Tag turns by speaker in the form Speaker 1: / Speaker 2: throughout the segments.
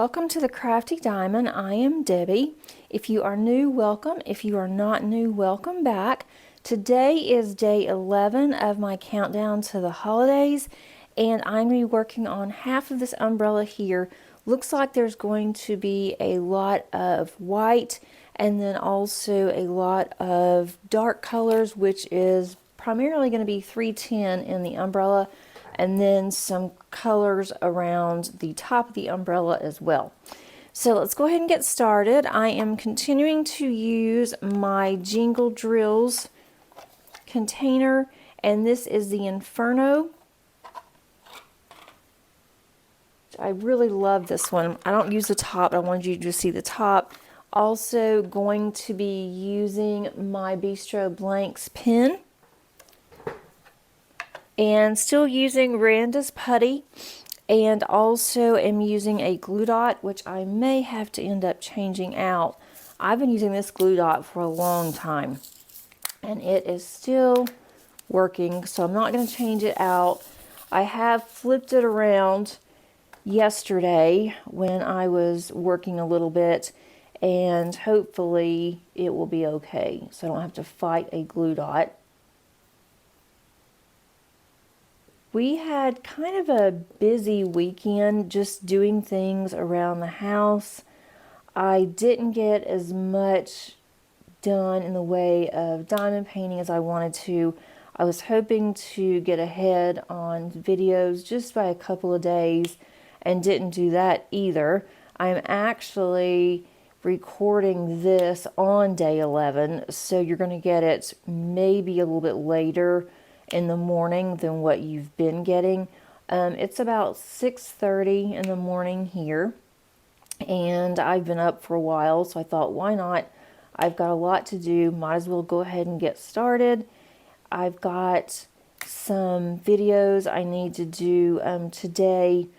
Speaker 1: welcome to the Crafty Diamond. I am Debbie. If you are new, welcome. If you are not new, welcome back. Today is day 11 of my countdown to the holidays, and I'm going to be working on half of this umbrella here. Looks like there's going to be a lot of white and then also a lot of dark colors, which is primarily going to be 310 in the umbrella, and then some colors around the top of the umbrella as well. So let's go ahead and get started. I am continuing to use my Jingle Drills container, and this is the Inferno. I really love this one. I don't use the top, but I wanted you to see the top. Also going to be using my Bistro Blanks pen. And still using Randa's putty, and also am using a glue dot, which I may have to end up changing out. I've been using this glue dot for a long time, and it is still working, so I'm not going to change it out. I have flipped it around yesterday when I was working a little bit, and hopefully it will be okay, so I don't have to fight a glue dot. We had kind of a busy weekend just doing things around the house. I didn't get as much done in the way of diamond painting as I wanted to. I was hoping to get ahead on videos just by a couple of days and didn't do that either. I'm actually recording this on day 11, so you're going to get it maybe a little bit later in the morning than what you've been getting. It's about 6:30 in the morning here, and I've been up for a while, so I thought, why not? I've got a lot to do, might as well go ahead and get started. I've got some videos I need to do today.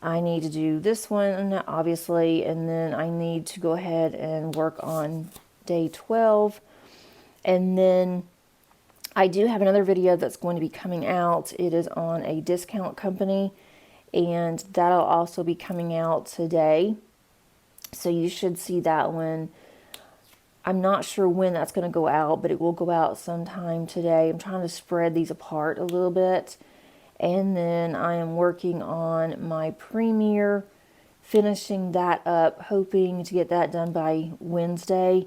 Speaker 1: I need to do this one, obviously, and then I need to go ahead and work on day 12, and then I do have another video that's going to be coming out. It is on a discount company, and that'll also be coming out today. So you should see that one. I'm not sure when that's going to go out, but it will go out sometime today. I'm trying to spread these apart a little bit. And then I am working on my premiere, finishing that up, hoping to get that done by Wednesday,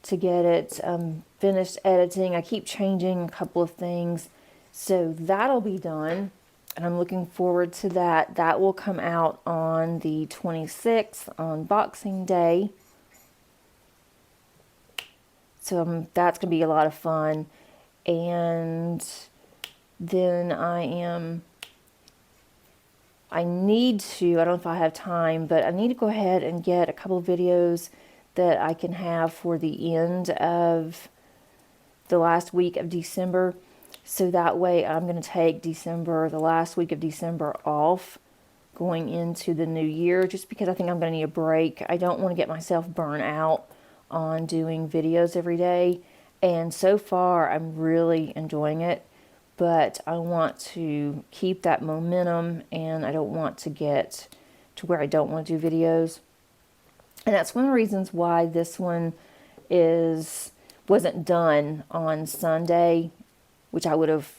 Speaker 1: to get it finished editing. I keep changing a couple of things, so that'll be done, and I'm looking forward to that. That will come out on the 26th, on Boxing Day, so that's going to be a lot of fun. And then I need to, I don't know if I have time, but I need to go ahead and get a couple of videos that I can have for the end of the last week of December. So that way I'm going to take December, the last week of December off going into the new year, just because I think I'm going to need a break. I don't want to get myself burnt out on doing videos every day. And so far I'm really enjoying it, but I want to keep that momentum, and I don't want to get to where I don't want to do videos. And that's one of the reasons why this one wasn't done on Sunday, which I would have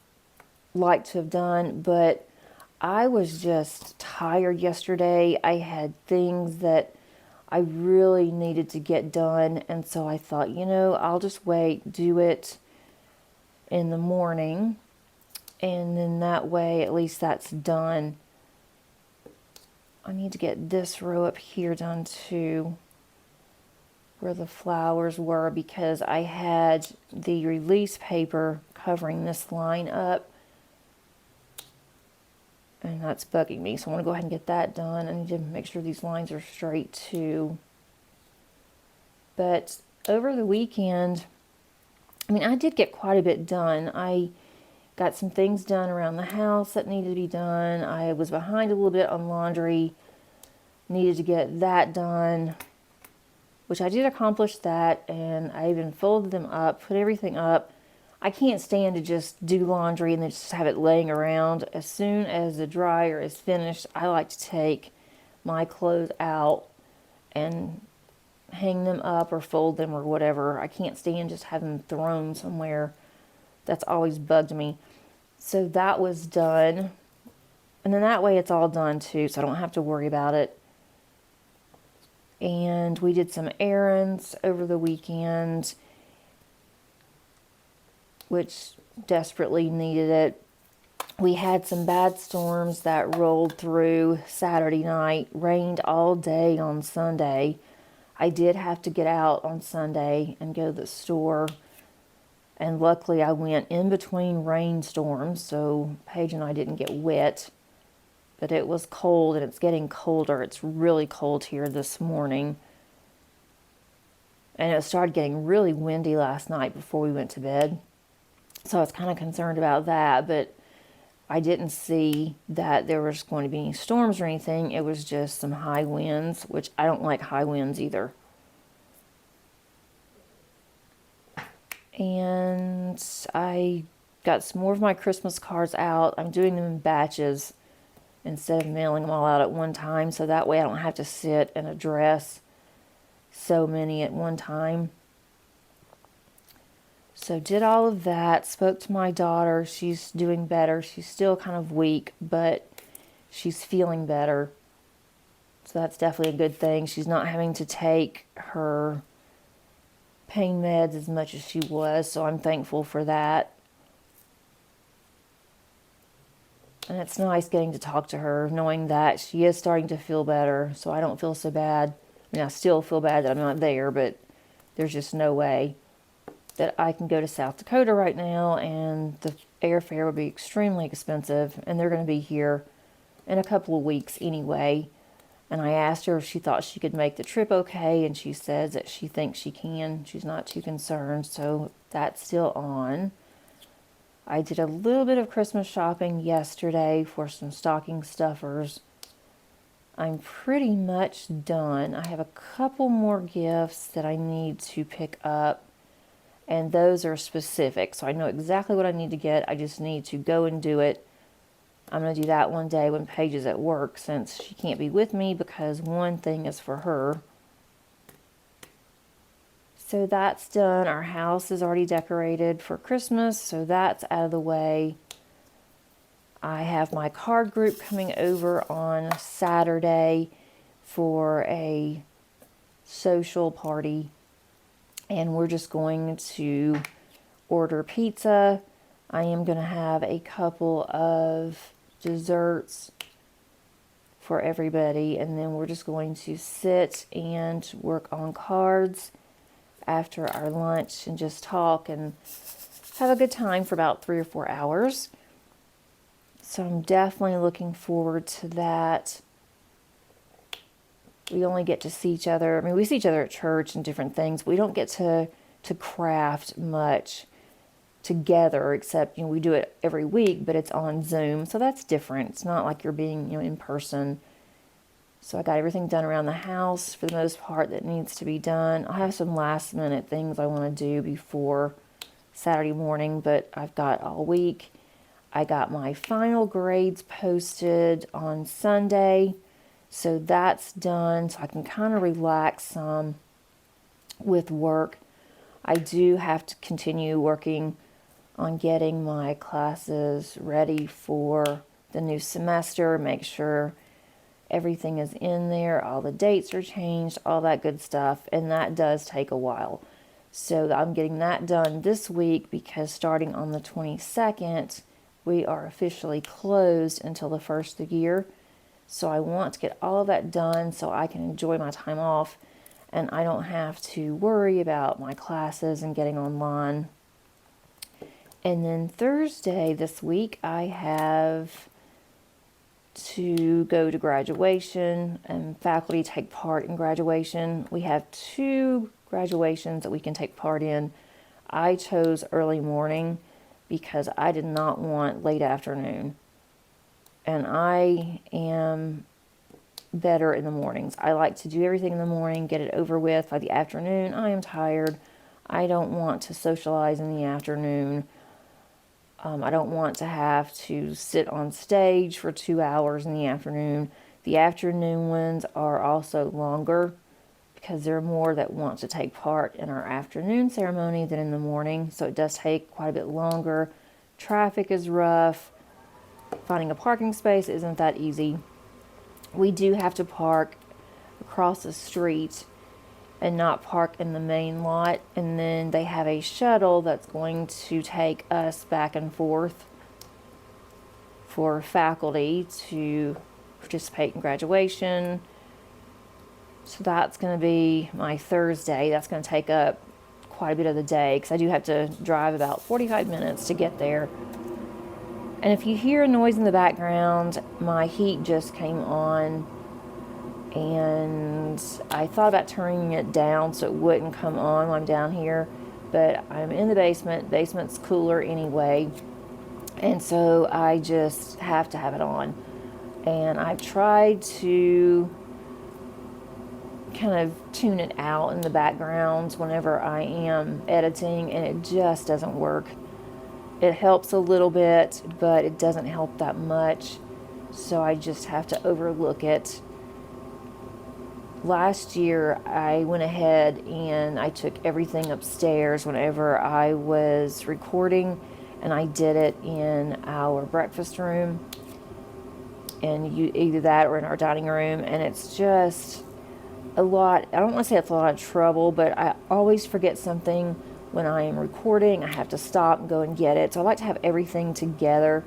Speaker 1: liked to have done, but I was just tired yesterday. I had things that I really needed to get done, and so I thought, you know, I'll just wait, do it in the morning, and then that way at least that's done. I need to get this row up here done too, where the flowers were, because I had the release paper covering this line up, and that's bugging me, so I want to go ahead and get that done. I need to make sure these lines are straight too. But over the weekend, I mean, I did get quite a bit done. I got some things done around the house that needed to be done. I was behind a little bit on laundry, needed to get that done, which I did accomplish that, and I even folded them up, put everything up. I can't stand to just do laundry and then just have it laying around. As soon as the dryer is finished, I like to take my clothes out and hang them up or fold them or whatever. I can't stand just having them thrown somewhere. That's always bugged me. So that was done. And then that way it's all done too, so I don't have to worry about it. And we did some errands over the weekend, which desperately needed it. We had some bad storms that rolled through Saturday night, rained all day on Sunday. I did have to get out on Sunday and go to the store. And luckily I went in between rainstorms, so Paige and I didn't get wet. But it was cold, and it's getting colder. It's really cold here this morning. And it started getting really windy last night before we went to bed. So I was kind of concerned about that, but I didn't see that there was going to be any storms or anything. It was just some high winds, which I don't like high winds either. And I got some more of my Christmas cards out. I'm doing them in batches instead of mailing them all out at one time, so that way I don't have to sit and address so many at one time. So did all of that, spoke to my daughter. She's doing better. She's still kind of weak, but she's feeling better. So that's definitely a good thing. She's not having to take her pain meds as much as she was, so I'm thankful for that. And it's nice getting to talk to her, knowing that she is starting to feel better, so I don't feel so bad. I mean, I still feel bad that I'm not there, but there's just no way that I can go to South Dakota right now, and the airfare would be extremely expensive, and they're going to be here in a couple of weeks anyway. And I asked her if she thought she could make the trip okay, and she says that she thinks she can. She's not too concerned, so that's still on. I did a little bit of Christmas shopping yesterday for some stocking stuffers. I'm pretty much done. I have a couple more gifts that I need to pick up, and those are specific, so I know exactly what I need to get. I just need to go and do it. I'm going to do that one day when Paige is at work, since she can't be with me because one thing is for her. So that's done. Our house is already decorated for Christmas, so that's out of the way. I have my card group coming over on Saturday for a social party, and we're just going to order pizza. I am going to have a couple of desserts for everybody, and then we're just going to sit and work on cards after our lunch and just talk and have a good time for about 3 or 4 hours. So I'm definitely looking forward to that. We only get to see each other. I mean, we see each other at church and different things. We don't get to craft much together, except, we do it every week, but it's on Zoom, so that's different. It's not like you're being, in person. So I got everything done around the house for the most part that needs to be done. I have some last minute things I want to do before Saturday morning, but I've got all week. I got my final grades posted on Sunday, so that's done, so I can kind of relax some with work. I do have to continue working on getting my classes ready for the new semester, make sure everything is in there, all the dates are changed, all that good stuff, and that does take a while. So I'm getting that done this week because starting on the 22nd, we are officially closed until the first of the year. So I want to get all of that done so I can enjoy my time off and I don't have to worry about my classes and getting online. And then Thursday this week, I have to go to graduation, and faculty take part in graduation. We have 2 graduations that we can take part in. I chose early morning because I did not want late afternoon. And I am better in the mornings. I like to do everything in the morning, get it over with. By the afternoon, I am tired. I don't want to socialize in the afternoon. I don't want to have to sit on stage for 2 hours in the afternoon. The afternoon ones are also longer because there are more that want to take part in our afternoon ceremony than in the morning, so it does take quite a bit longer. Traffic is rough. Finding a parking space isn't that easy. We do have to park across the street and not park in the main lot, and then they have a shuttle that's going to take us back and forth for faculty to participate in graduation. So that's going to be my Thursday. That's going to take up quite a bit of the day because I do have to drive about 45 minutes to get there. And if you hear a noise in the background, my heat just came on, and I thought about turning it down so it wouldn't come on while I'm down here, but I'm in the basement. Basement's cooler anyway, and so I just have to have it on. And I've tried to kind of tune it out in the background whenever I am editing, and it just doesn't work. It helps a little bit, but it doesn't help that much, so I just have to overlook it. Last year, I went ahead and I took everything upstairs whenever I was recording, and I did it in our breakfast room, and either that or in our dining room, and it's just a lot. I don't want to say it's a lot of trouble, but I always forget something when I am recording. I have to stop and go and get it. So I like to have everything together,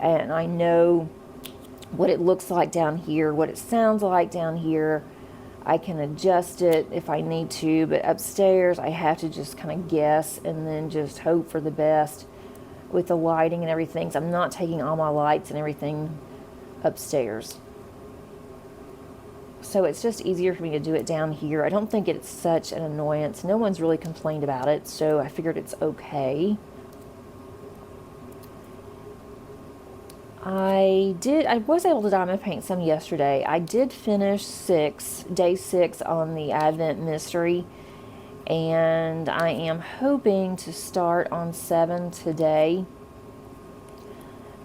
Speaker 1: and I know what it looks like down here, what it sounds like down here. I can adjust it if I need to, but upstairs I have to just kind of guess and then just hope for the best with the lighting and everything. So I'm not taking all my lights and everything upstairs. So it's just easier for me to do it down here. I don't think it's such an annoyance. No one's really complained about it, so I figured it's okay. I was able to diamond paint some yesterday. I did finish day 6 on the Advent Mystery, and I am hoping to start on 7 today.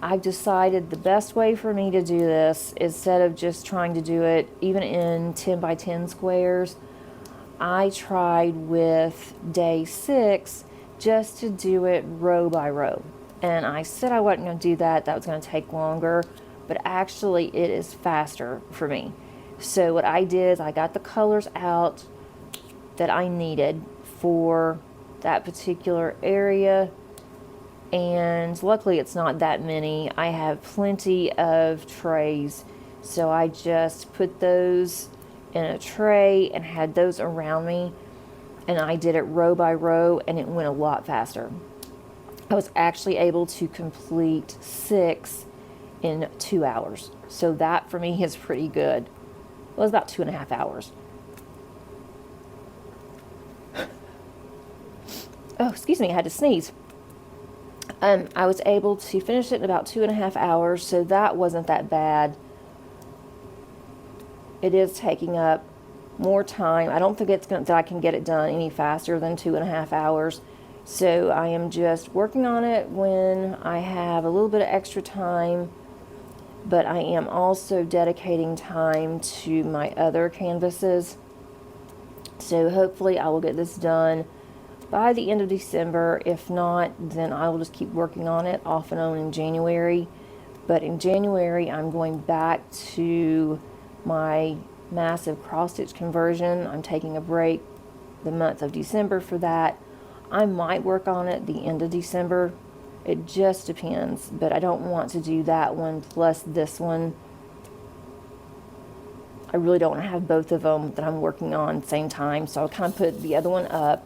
Speaker 1: I've decided the best way for me to do this, instead of just trying to do it even in 10 by 10 squares, I tried with day 6 just to do it row by row. And I said I wasn't going to do that. That was going to take longer, but actually it is faster for me. So what I did is I got the colors out that I needed for that particular area. And luckily it's not that many. I have plenty of trays, so I just put those in a tray and had those around me, and I did it row by row, and it went a lot faster. I was actually able to complete 6 in 2 hours, so that for me is pretty good. Well, it was about 2.5 hours. Oh, excuse me, I had to sneeze. I was able to finish it in about 2.5 hours, so that wasn't that bad. It is taking up more time. I don't think that I can get it done any faster than 2.5 hours. So I am just working on it when I have a little bit of extra time, but I am also dedicating time to my other canvases. So hopefully I will get this done by the end of December. If not, then I will just keep working on it off and on in January. But in January, I'm going back to my massive cross-stitch conversion. I'm taking a break the month of December for that. I might work on it the end of December. It just depends, but I don't want to do that one plus this one. I really don't want to have both of them that I'm working on at the same time, so I'll kind of put the other one up,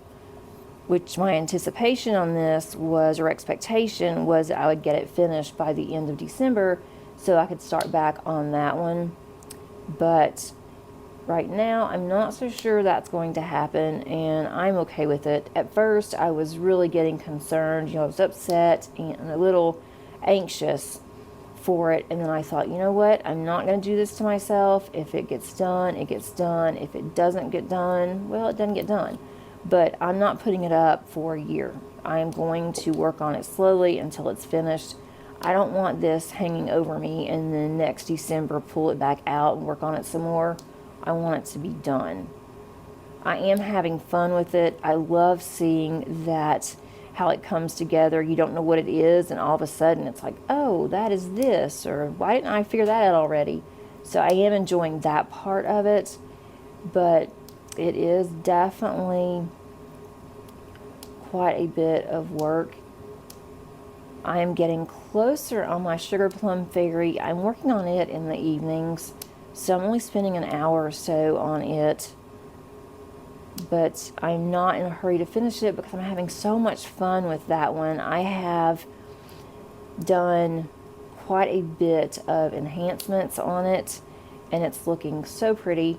Speaker 1: which my anticipation on this was, or expectation was, that I would get it finished by the end of December so I could start back on that one. But right now I'm not so sure that's going to happen, and I'm okay with it. At first I was really getting concerned, I was upset and a little anxious for it, and then I thought, you know what, I'm not going to do this to myself. If it gets done, it gets done. If it doesn't get done, well, it doesn't get done. But I'm not putting it up for a year. I am going to work on it slowly until it's finished. I don't want this hanging over me and then next December pull it back out and work on it some more. I want it to be done. I am having fun with it. I love seeing that, how it comes together. You don't know what it is, and all of a sudden it's like, oh, that is this, or why didn't I figure that out already? So I am enjoying that part of it, but it is definitely quite a bit of work. I am getting closer on my sugar plum fairy. I'm working on it in the evenings, so I'm only spending an hour or so on it, but I'm not in a hurry to finish it because I'm having so much fun with that one. I have done quite a bit of enhancements on it, and it's looking so pretty.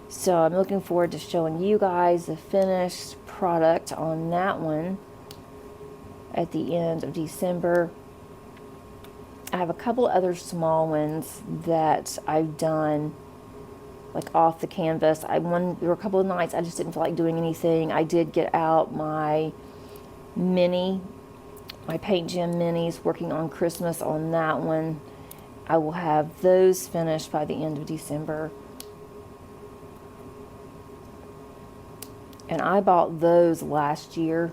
Speaker 1: So I'm looking forward to showing you guys the finished product on that one at the end of December. I have a couple other small ones that I've done like off the canvas. There were a couple of nights I just didn't feel like doing anything. I did get out my Paint Gem minis, working on Christmas on that one. I will have those finished by the end of December. And I bought those last year,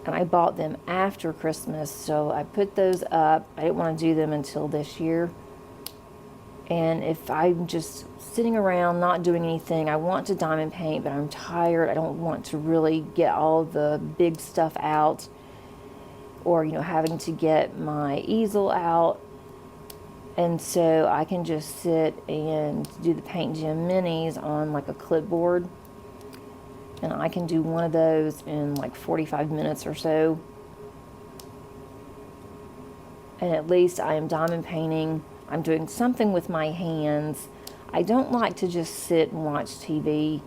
Speaker 1: and I bought them after Christmas, so I put those up. I didn't want to do them until this year. And if I'm just sitting around not doing anything, I want to diamond paint, but I'm tired. I don't want to really get all the big stuff out, or having to get my easel out. And so I can just sit and do the Paint Gem minis on like a clipboard, and I can do one of those in like 45 minutes or so. And at least I am diamond painting. I'm doing something with my hands. I don't like to just sit and watch TV.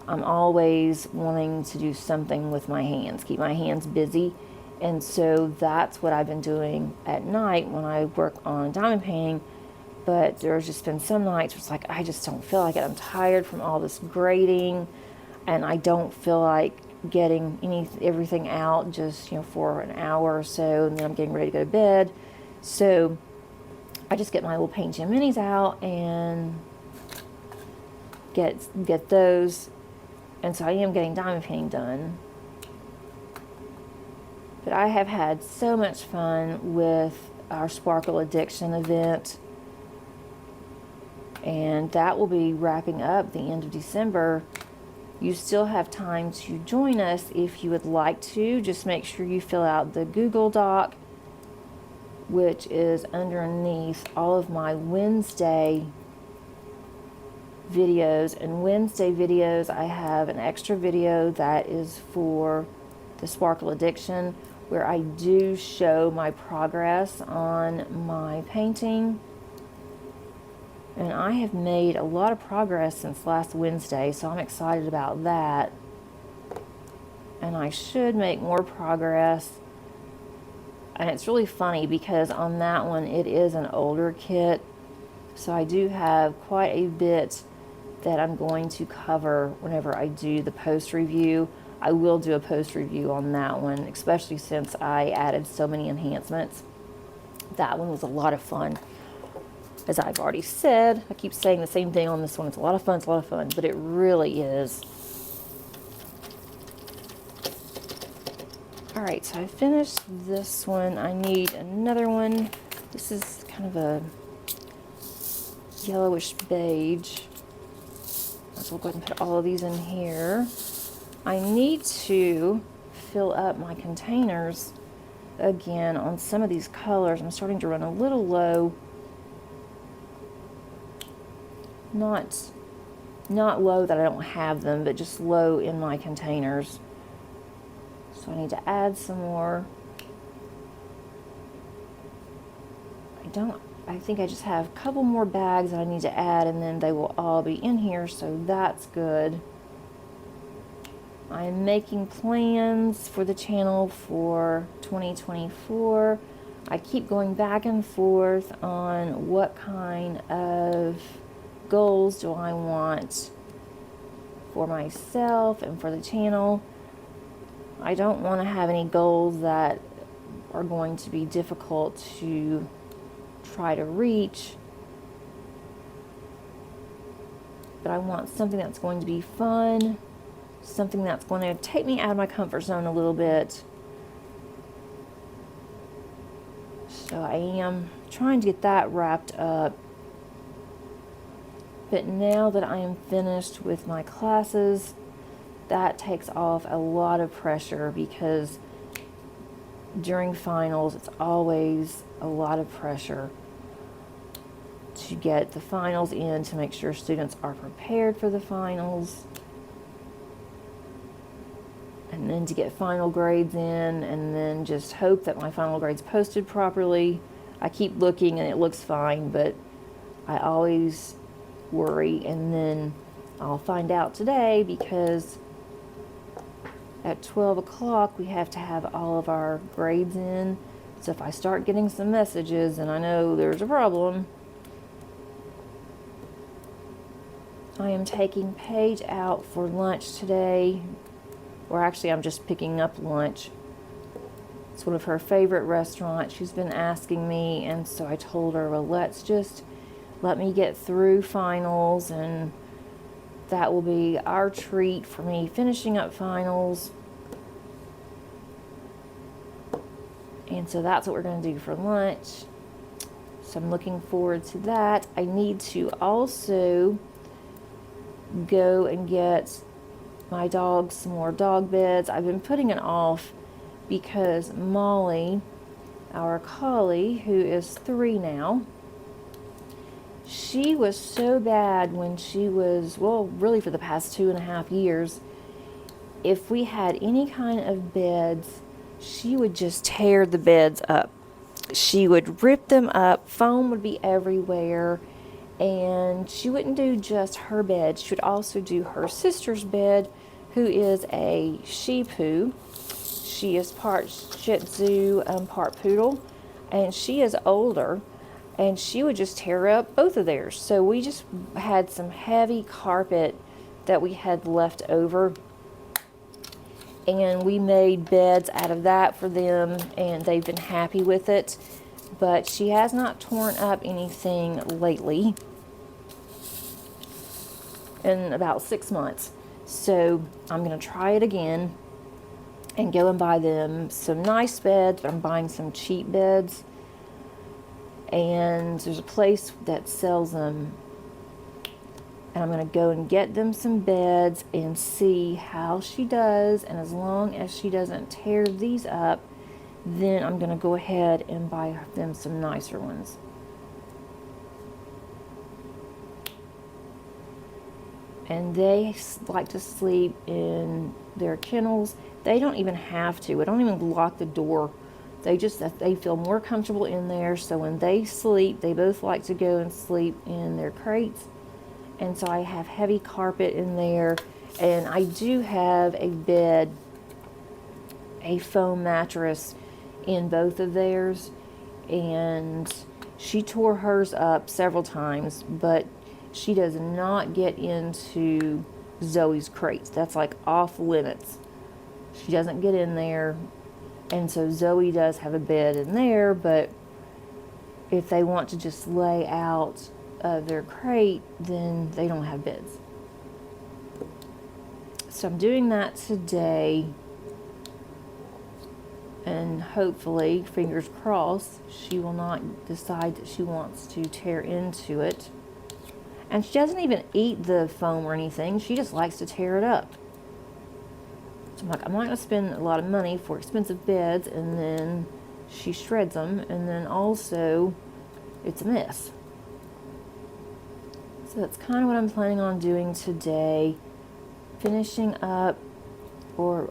Speaker 1: I'm always wanting to do something with my hands, keep my hands busy. And so that's what I've been doing at night when I work on diamond painting. But there's just been some nights where it's like, I just don't feel like it. I'm tired from all this grading, and I don't feel like getting everything out just for an hour or so, and then I'm getting ready to go to bed. So I just get my little Paint Gem minis out and get those, and so I am getting diamond painting done. But I have had so much fun with our Sparkle Addiction event, and that will be wrapping up the end of December. You still have time to join us if you would like to. Just make sure you fill out the Google Doc, which is underneath all of my Wednesday videos. And Wednesday videos, I have an extra video that is for the Sparkle Addiction, where I do show my progress on my painting. And I have made a lot of progress since last Wednesday, so I'm excited about that. And I should make more progress. And it's really funny because on that one, it is an older kit. So I do have quite a bit that I'm going to cover whenever I do the post review. I will do a post review on that one, especially since I added so many enhancements. That one was a lot of fun. As I've already said, I keep saying the same thing on this one. It's a lot of fun, it's a lot of fun, but it really is. All right, so I finished this one. I need another one. This is kind of a yellowish beige. So we'll go ahead and put all of these in here. I need to fill up my containers again on some of these colors. I'm starting to run a little low. Not low that I don't have them, but just low in my containers. So I need to add some more. I think I just have a couple more bags that I need to add, and then they will all be in here, so that's good. I'm making plans for the channel for 2024. I keep going back and forth on what kind of goals do I want for myself and for the channel. I don't want to have any goals that are going to be difficult to try to reach. But I want something that's going to be fun, something that's going to take me out of my comfort zone a little bit. So I am trying to get that wrapped up. But now that I am finished with my classes, that takes off a lot of pressure, because during finals it's always a lot of pressure to get the finals in, to make sure students are prepared for the finals, and then to get final grades in, and then just hope that my final grades posted properly. I keep looking and it looks fine, but I always worry, and then I'll find out today, because at 12 o'clock we have to have all of our grades in. So if I start getting some messages and I know there's a problem. I am taking Paige out for lunch today, or actually I'm just picking up lunch. It's one of her favorite restaurants. She's been asking me, and so I told her, well, let me get through finals, and that will be our treat for me finishing up finals. And so that's what we're going to do for lunch. So I'm looking forward to that. I need to also go and get my dogs some more dog beds. I've been putting it off because Molly, our collie, who is 3 now, she was so bad when she was, well, really for the past 2.5 years. If we had any kind of beds, she would just tear the beds up. She would rip them up, foam would be everywhere, and she wouldn't do just her bed. She would also do her sister's bed, who is a Shih Tzu. She is part Shih Tzu, part Poodle, and she is older, and she would just tear up both of theirs. So we just had some heavy carpet that we had left over, and we made beds out of that for them, and they've been happy with it. But she has not torn up anything lately in about 6 months. So I'm going to try it again and go and buy them some nice beds. I'm buying some cheap beds, and there's a place that sells them, and I'm going to go and get them some beds and see how she does. And as long as she doesn't tear these up, then I'm going to go ahead and buy them some nicer ones. And they like to sleep in their kennels. They don't even have to. I don't even lock the door. They feel more comfortable in there. So when they sleep, they both like to go and sleep in their crates. And so I have heavy carpet in there. And I do have a bed, a foam mattress in both of theirs. And she tore hers up several times, but she does not get into Zoe's crates. That's like off limits. She doesn't get in there. And so Zoe does have a bed in there, but if they want to just lay out of their crate, then they don't have beds. So I'm doing that today, and hopefully, fingers crossed, she will not decide that she wants to tear into it. And she doesn't even eat the foam or anything. She just likes to tear it up. So I'm like, I'm not going to spend a lot of money for expensive beds, and then she shreds them, and then also it's a mess. So that's kind of what I'm planning on doing today. Finishing up or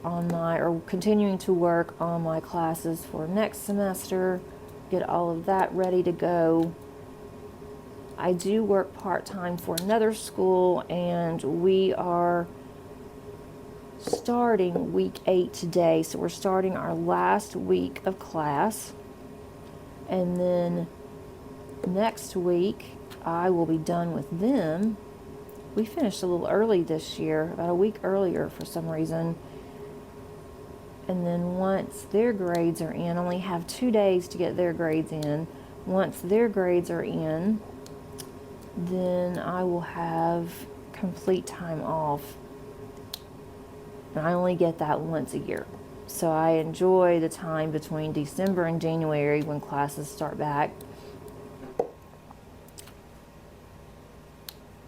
Speaker 1: continuing to work on my classes for next semester. Get all of that ready to go. I do work part-time for another school, and we are starting week 8 today. So we're starting our last week of class. And then next week, I will be done with them. We finished a little early this year, about a week earlier for some reason. And then once their grades are in, I only have 2 days to get their grades in. Once their grades are in, then I will have complete time off. And I only get that once a year. So I enjoy the time between December and January when classes start back.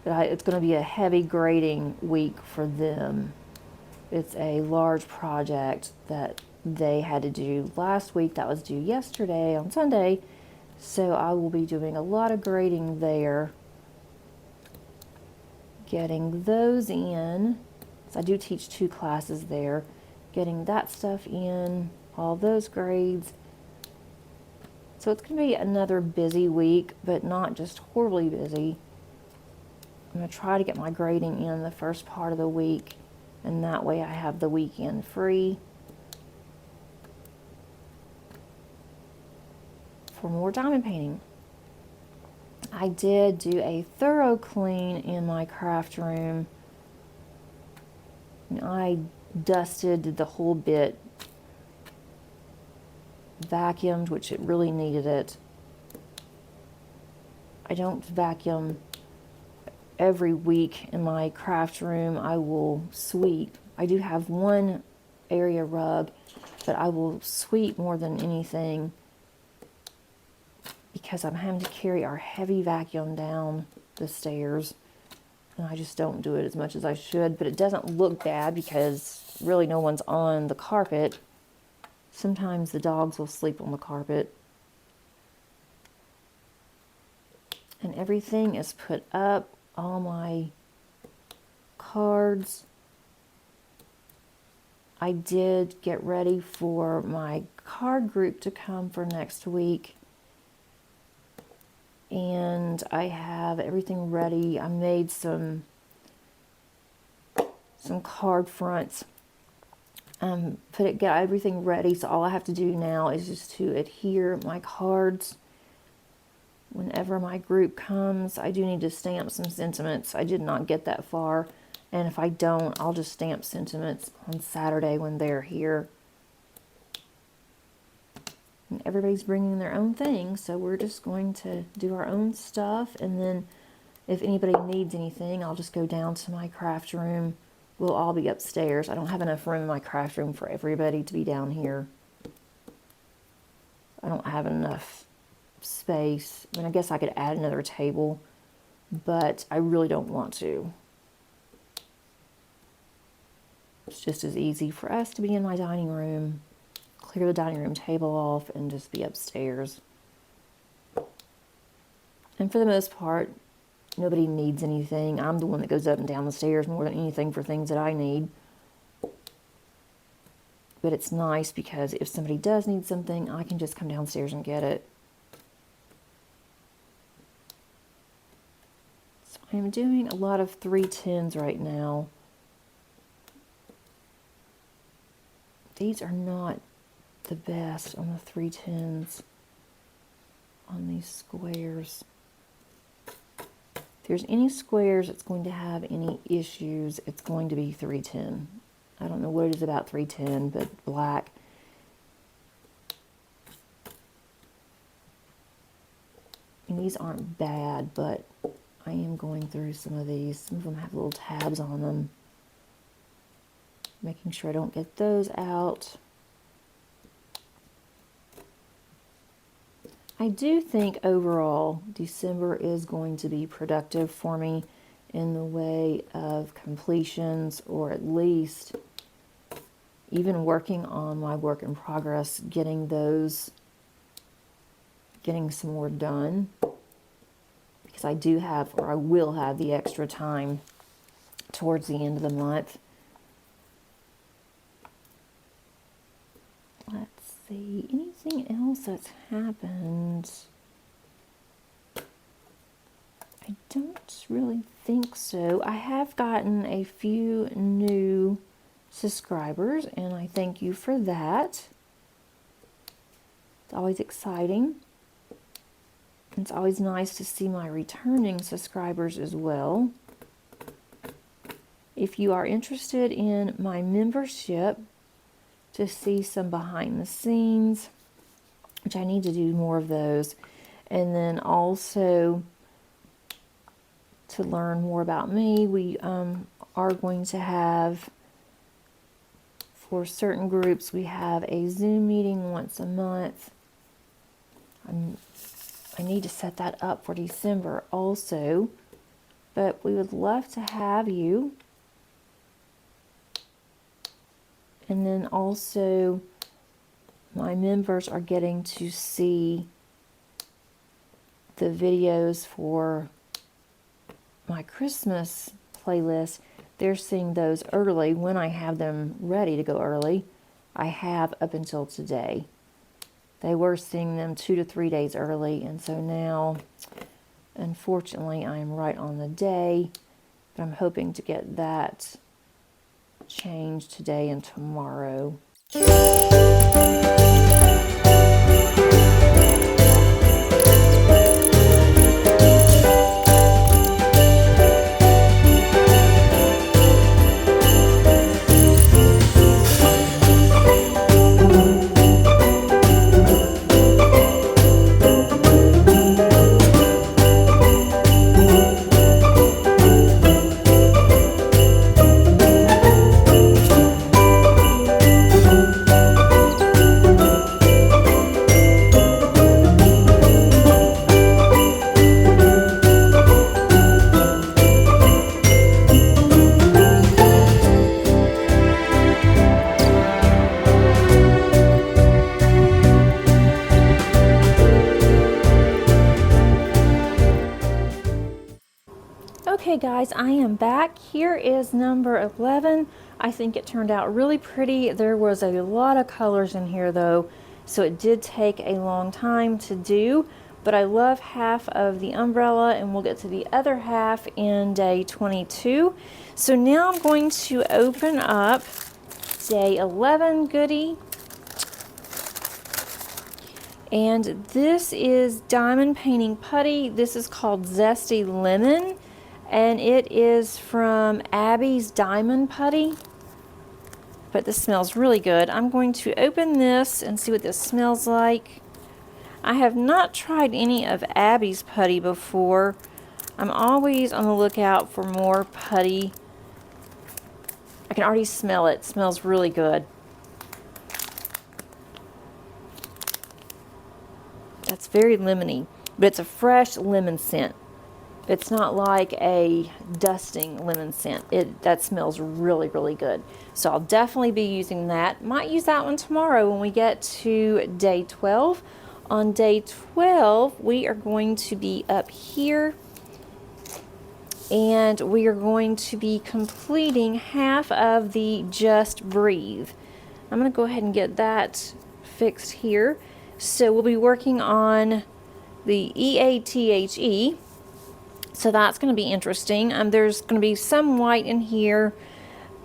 Speaker 1: But it's going to be a heavy grading week for them. It's a large project that they had to do last week that was due yesterday on Sunday. So I will be doing a lot of grading there. Getting those in. So I do teach 2 classes there. Getting that stuff in, all those grades. So it's going to be another busy week, but not just horribly busy. I'm going to try to get my grading in the first part of the week, and that way I have the weekend free for more diamond painting. I did do a thorough clean in my craft room. I dusted the whole bit, vacuumed, which it really needed it. I don't vacuum every week in my craft room. I will sweep. I do have one area rug, but I will sweep more than anything because I'm having to carry our heavy vacuum down the stairs. And I just don't do it as much as I should, but it doesn't look bad because really no one's on the carpet. Sometimes the dogs will sleep on the carpet. And everything is put up, all my cards. I did get ready for my card group to come for next week. And I have everything ready. I made some card fronts. Get everything ready. So all I have to do now is just to adhere my cards. Whenever my group comes, I do need to stamp some sentiments. I did not get that far. And if I don't, I'll just stamp sentiments on Saturday when they're here. And everybody's bringing their own thing, so we're just going to do our own stuff. And then if anybody needs anything, I'll just go down to my craft room. We'll all be upstairs. I don't have enough room in my craft room for everybody to be down here. I don't have enough space. I mean, I guess I could add another table, but I really don't want to. It's just as easy for us to be in my dining room, clear the dining room table off, and just be upstairs. And for the most part, nobody needs anything. I'm the one that goes up and down the stairs more than anything for things that I need. But it's nice because if somebody does need something, I can just come downstairs and get it. So I'm doing a lot of 310s right now. These are not the best on the 310s on these squares. If there's any squares that's going to have any issues, it's going to be 310. I don't know what it is about 310, but black. And these aren't bad, but I am going through some of these. Some of them have little tabs on them. Making sure I don't get those out. I do think overall December is going to be productive for me in the way of completions, or at least even working on my work in progress, getting some more done, because I do have, or I will have, the extra time towards the end of the month. Let's see, anything else that's happened? I don't really think so. I have gotten a few new subscribers, and I thank you for that. It's always exciting. It's always nice to see my returning subscribers as well. If you are interested in my membership, to see some behind the scenes, which I need to do more of those. And then also to learn more about me, we are going to have, for certain groups, we have a Zoom meeting once a month. I need to set that up for December also, but we would love to have you. And then also my members are getting to see the videos for my Christmas playlist. They're seeing those early when I have them ready to go early. I have up until today. They were seeing them 2 to 3 days early, and so now, unfortunately, I am right on the day, but I'm hoping to get that changed today and tomorrow. Okay guys, I am back. Here is number 11. I think it turned out really pretty. There was a lot of colors in here though, so it did take a long time to do, but I love half of the umbrella and we'll get to the other half in day 22. So now I'm going to open up day 11 goodie. And this is diamond painting putty. This is called Zesty Lemon. And it is from Abby's Diamond Putty. But this smells really good. I'm going to open this and see what this smells like. I have not tried any of Abby's putty before. I'm always on the lookout for more putty. I can already smell it. It smells really good. That's very lemony, but it's a fresh lemon scent. It's not like a dusting lemon scent. That smells really, really good. So I'll definitely be using that. Might use that one tomorrow when we get to day 12. On day 12, we are going to be up here and we are going to be completing half of the Just Breathe. I'm going to go ahead and get that fixed here. So we'll be working on the EATHE. So that's going to be interesting. There's going to be some white in here,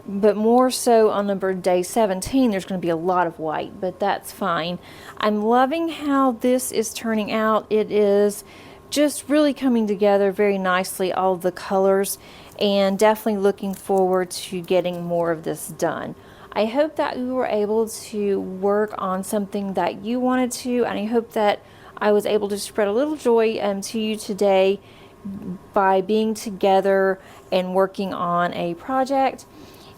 Speaker 1: but more so on number day 17, there's going to be a lot of white, but that's fine. I'm loving how this is turning out. It is just really coming together very nicely, all the colors, and definitely looking forward to getting more of this done. I hope that you were able to work on something that you wanted to, and I hope that I was able to spread a little joy to you today by being together and working on a project.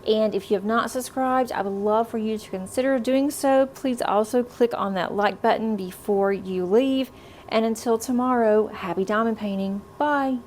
Speaker 1: And if you have not subscribed, I would love for you to consider doing so. Please also click on that like button before you leave. And until tomorrow, happy diamond painting. Bye.